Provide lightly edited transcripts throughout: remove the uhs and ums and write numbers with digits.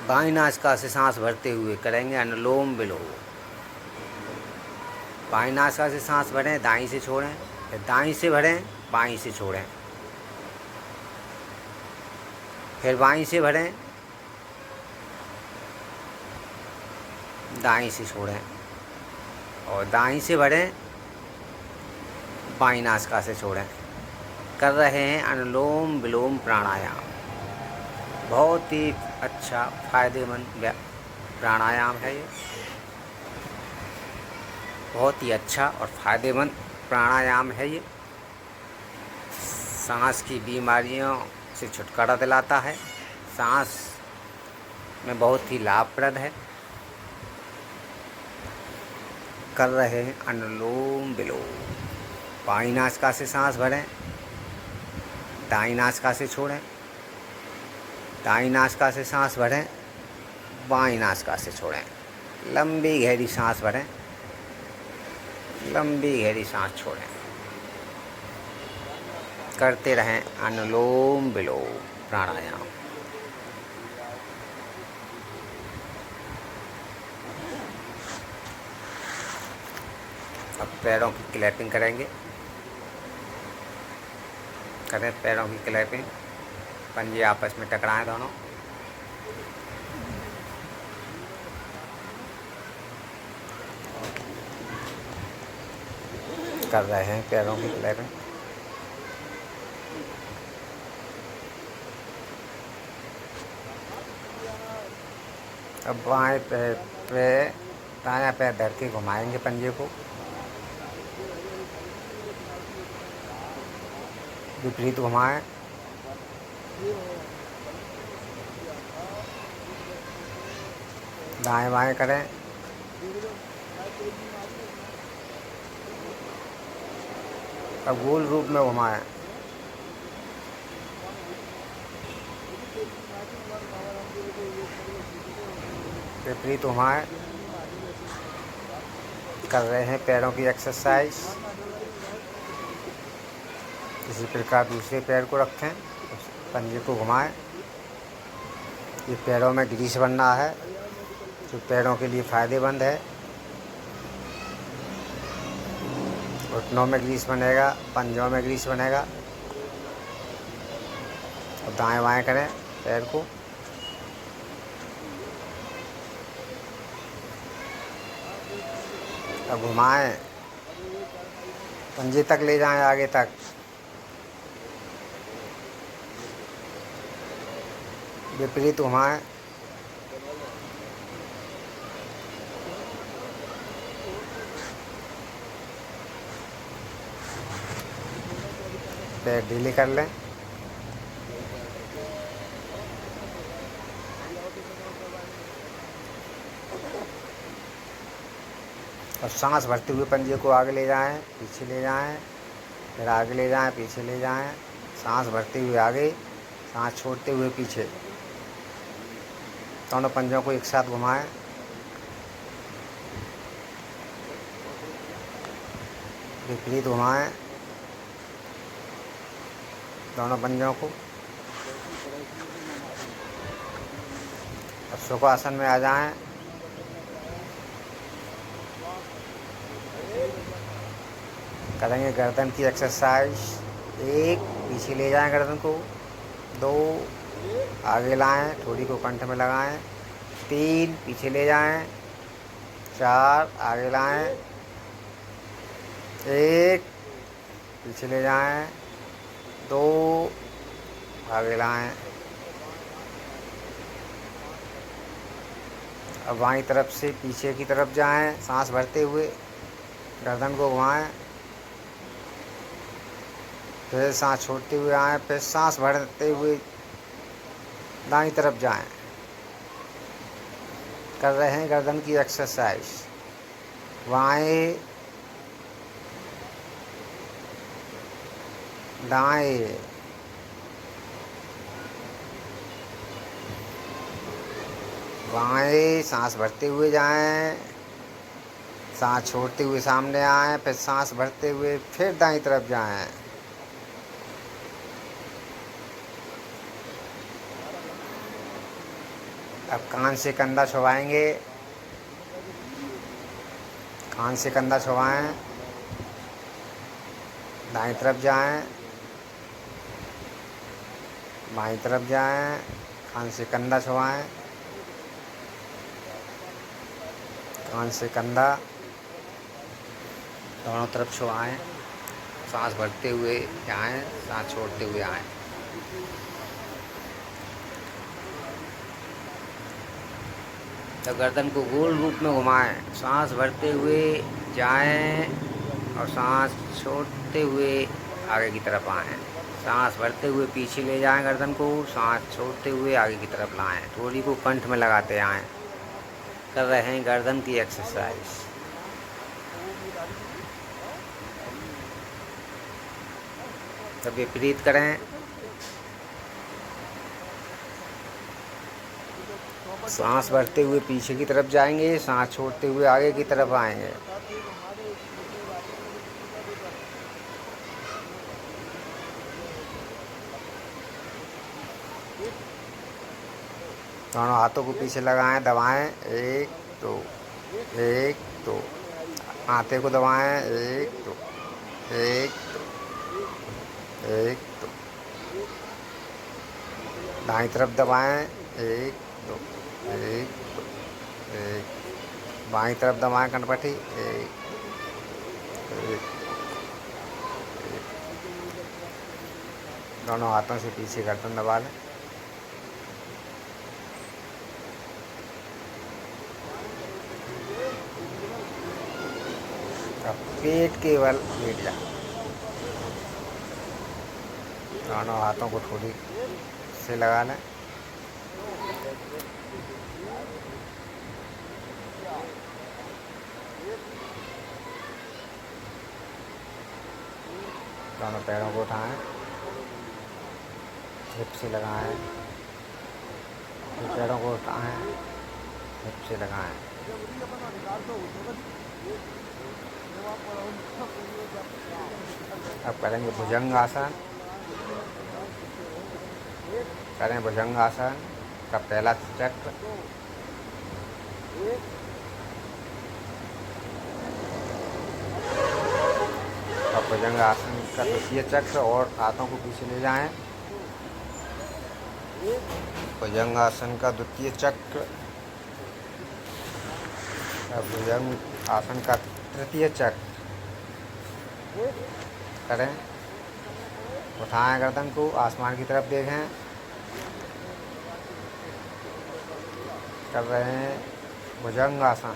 बाईं नासिका से सांस भरते हुए करेंगे अनुलोम विलोम। बाईं नासिका से सांस भरें, दाईं से छोड़ें, फिर दाईं से भरें, बाईं से छोड़ें, फिर बाईं से भरें, दाईं से छोड़ें, और दाईं से भरें, बाईं नासिका से छोड़ें। कर रहे हैं अनुलोम विलोम प्राणायाम। बहुत ही अच्छा फायदेमंद प्राणायाम है ये। बहुत ही अच्छा और फायदेमंद प्राणायाम है ये। सांस की बीमारियों से छुटकारा दिलाता है। सांस में बहुत ही लाभप्रद है। कर रहे हैं अनुलोम विलोम। बाईं नासिका से सांस भरें, दाईं नासिका से छोड़ें, दाईं नासिका से सांस भरें, बाईं नासिका से छोड़ें। लंबी गहरी सांस भरें, लंबी गहरी सांस छोड़ें। करते रहें अनुलोम विलोम प्राणायाम। अब पैरों की क्लैपिंग करेंगे। करें पैरों की क्लैपिंग। पंजे आपस में टकराएं दोनों। कर रहे हैं पैरों की क्लैपिंग। अब बाएं पैर पे दायां पैर धर के घुमाएंगे पंजे को। विपरीत घुमाएं। दाएं बाएं करें। अब गोल रूप में घुमाएं। विपरीत घुमाएं। कर रहे हैं पैरों की एक्सरसाइज। इसी प्रकार दूसरे पैर को रखें, पंजे को घुमाएं। ये पैरों में ग्रीस बनना है, जो पैरों के लिए फ़ायदेमंद है। घुटनों में ग्रीस बनेगा, पंजों में ग्रीस बनेगा। और दाएं बाएं करें पैर को। अब घुमाएं, पंजे तक ले जाएं, आगे तक। विपरीत घुमाएं। पैर ढीले कर लें। और सांस भरते हुए पंजे को आगे ले जाएं, पीछे ले जाएं, फिर आगे ले जाएं, पीछे ले जाएं। सांस भरते हुए आगे, सांस छोड़ते हुए पीछे। दोनों पंजों को एक साथ घुमाएं। विपरीत घुमाएं दोनों पंजों को। अब सुखासन में आ जाएं। करेंगे गर्दन की एक्सरसाइज। 1, पीछे ले जाएं गर्दन को। 2, आगे लाएं, ठोड़ी को कंठ में लगाएं। 3, पीछे ले जाएं। 4, आगे लाएं। 1, पीछे ले जाएं। 2, आगे लाएं। अब बाईं तरफ से पीछे की तरफ जाएं, सांस भरते हुए गर्दन को घुमाएं। फिर सांस छोड़ते हुए आएं, फिर सांस भरते हुए दाईं तरफ जाएं। कर रहे हैं गर्दन की एक्सरसाइज। बाएं, दाएं, बाएं। सांस भरते हुए जाएं, सांस छोड़ते हुए सामने आएं, फिर सांस भरते हुए फिर दाईं तरफ जाएं। अब कान से कंधा छुआएंगे, कान से कंधा छुआएं, दाएं तरफ जाएं, बाएं तरफ जाएं, कान से कंधा छुआएं, कान से कंधा, दोनों तरफ छुआएं, सांस भरते हुए जाएं, सांस छोड़ते हुए आएं। तो गर्दन को गोल रूप में घुमाएं, सांस भरते हुए जाएं और सांस छोड़ते हुए आगे की तरफ आएं। सांस भरते हुए पीछे ले जाएं गर्दन को, सांस छोड़ते हुए आगे की तरफ लाएं। थोड़ी को कंठ में लगाते आएं। कर रहे हैं गर्दन की एक्सरसाइज। तो विपरीत करें, सांस भरते हुए पीछे की तरफ जाएंगे, सांस छोड़ते हुए आगे की तरफ आएंगे। दोनों हाथों को पीछे लगाएं, दबाएं, 1 2 1 2। हाथे को दबाएं, 1 2 1 2 1 2। दाईं तरफ दबाएं, 1 2 1 2 1। बाईं तरफ दबाएं कनपट्टी, 1 1। दोनों हाथों से पीछे गर्दन दबा लें। अब पेट के बल लेट जाए, दोनों हाथों को थोड़ी से लगा लें। दोनों पैरों को उठाएं, हिप से लगाएं, फिर पैरों को उठाएं, हिप से लगाएं। अब करेंगे भुजंग आसन। करें भुजंग आसन का पहला चक्र। और भुजंग आसन का द्वितीय चक्र और हाथों को पीछे ले जाएं। भुजंग आसन का द्वितीय चक्र, भुजंग आसन का तृतीय चक्र करें। उठाएं गर्दन को, आसमान की तरफ देखें। कर रहे हैं भुजंग आसन।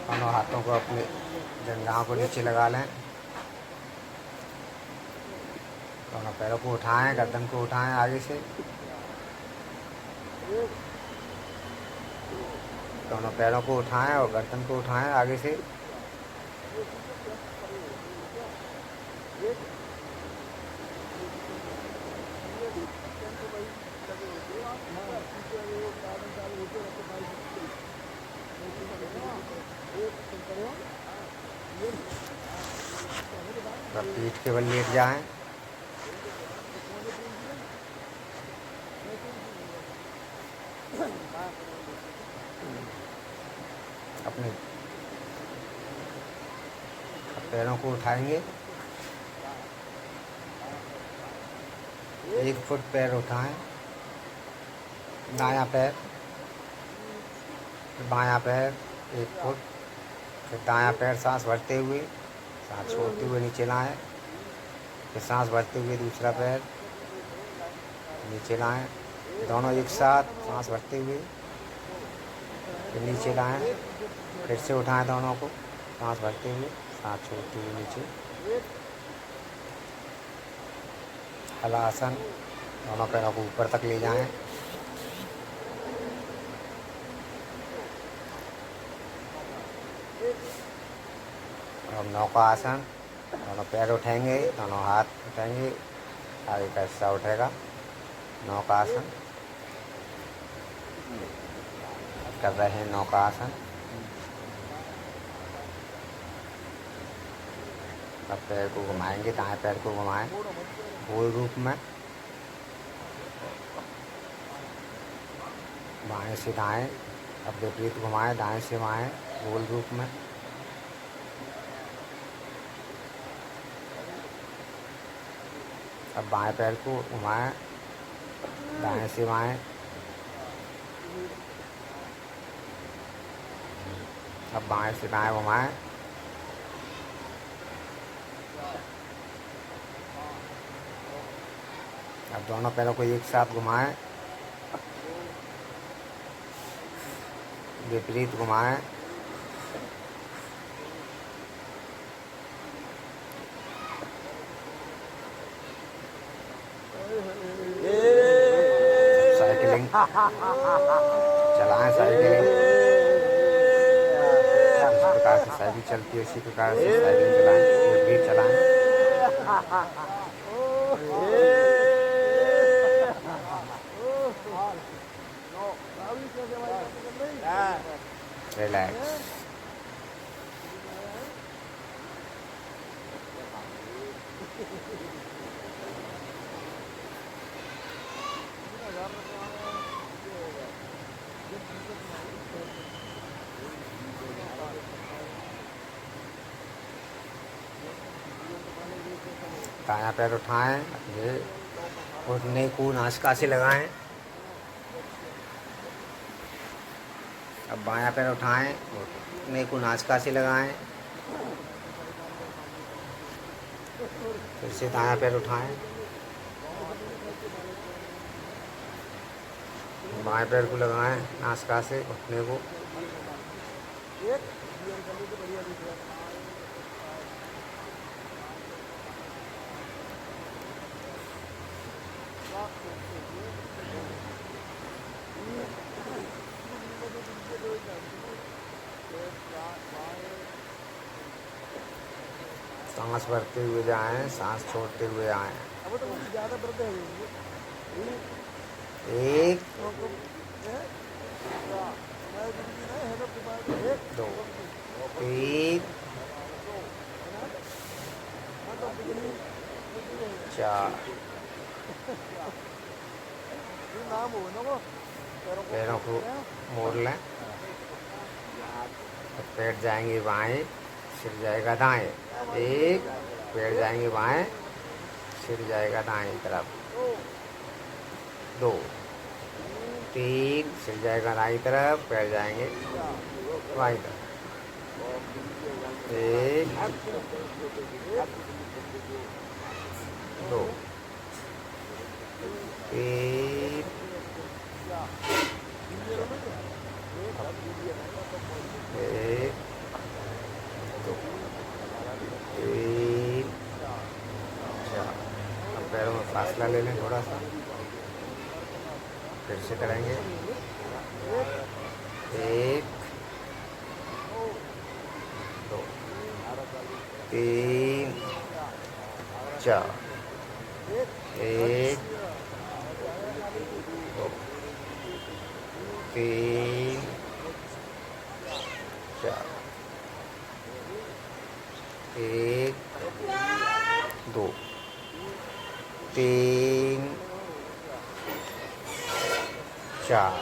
दोनों हाथों को अपने जंघाओं को नीचे लगा लें। दोनों पैरों को उठाएं, गर्दन को उठाएं आगे से। दोनों पैरों को उठाएं और गर्दन को उठाएं आगे से। पीठ के बल लेट जाएं। अपने पैरों को उठाएंगे, 1 फुट पैर उठाएं। दायां पैर, बायां पैर 1 फुट, फिर दायां पैर सांस भरते हुए, सांस छोड़ते हुए नीचे लाएं। फिर सांस भरते हुए दूसरा पैर नीचे लाएं। दोनों एक साथ सांस भरते हुए फिर नीचे लाएं। फिर से उठाएं दोनों को, सांस भरते हुए, सांस छोड़ते हुए नीचे। हलासन, दोनों पैरों को ऊपर तक ले जाएं। और नौका आसन, दोनों पैर उठाएंगे, दोनों हाथ उठाएंगे, आगे का हिस्सा उठेगा। नौकासन कर रहे हैं, नौकासन। अब पैर को घुमाएंगे, दाएं पैर को घुमाएं गोल रूप में, बाएं से दाएं। अब विपरीत घुमाएं, दाएं से बाएं गोल रूप में। अब बाएं पैर को घुमाएं, दाएं से बाएं। अब बाएं से दाएं घुमाएं। अब दोनों पैरों को एक साथ घुमाएं, विपरीत घुमाएं। साइकिलिंग चलाएं, साइकिलिंग जिस प्रकार से साइकिल चलती है उसी प्रकार से साइकिलिंग चलाएं, विपरीत चलाएं। रिलैक्स। दायां पैर उठाएं, ये घुटने को नासिका से लगाएं। अब बायां पैर उठाएं, घुटने को नासिका से लगाएं। फिर से दायां पैर उठाएं, बाएं पैर को लगाएं नासिका से घुटने को। सांस भरते हुए जाएं, सांस छोड़ते हुए आएं। एक, दो, तीन, चार। पैरों को मोड़ लें। पैर जाएंगे बाएं, सिर जाएगा दाएं। एक, पैर जाएंगे बाएं, सिर जाएगा दाएं तरफ। दो, तीन, सिर जाएगा दाएं तरफ, पैर जाएंगे बाएं तरफ। एक, दो, तीन, एक, दो, तीन, चार। अब पैरों में फासला ले लें थोड़ा सा, फिर से करेंगे। एक, दो, तीन, चार। एक, दो, तीन, चार। एक, दो, तीन, चार।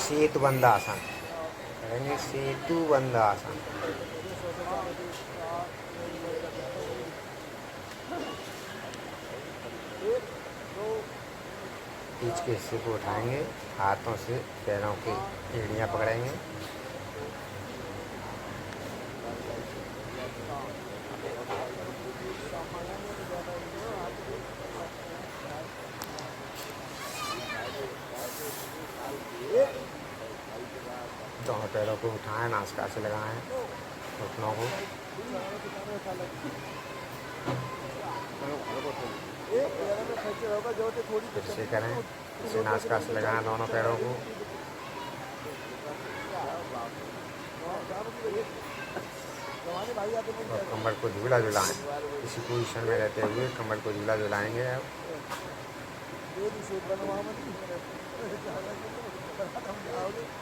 सेतु बंद आसन करेंगे, सेतु बंद आसन। बीच के हिस्से को उठाएंगे, हाथों से पैरों की एड़ियाँ पकड़ेंगे। दोनों पैरों को उठाएं, नासिका से लगाएं घुटनों को। फिर से करें, इसे नासिका से लगाएं दोनों पैरों को। और कमर को झूला झुलाएं। इसी पोजीशन में रहते हुए कमर को झूला झुलाएंगे। अब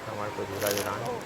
कमर को झूला झुलाएं।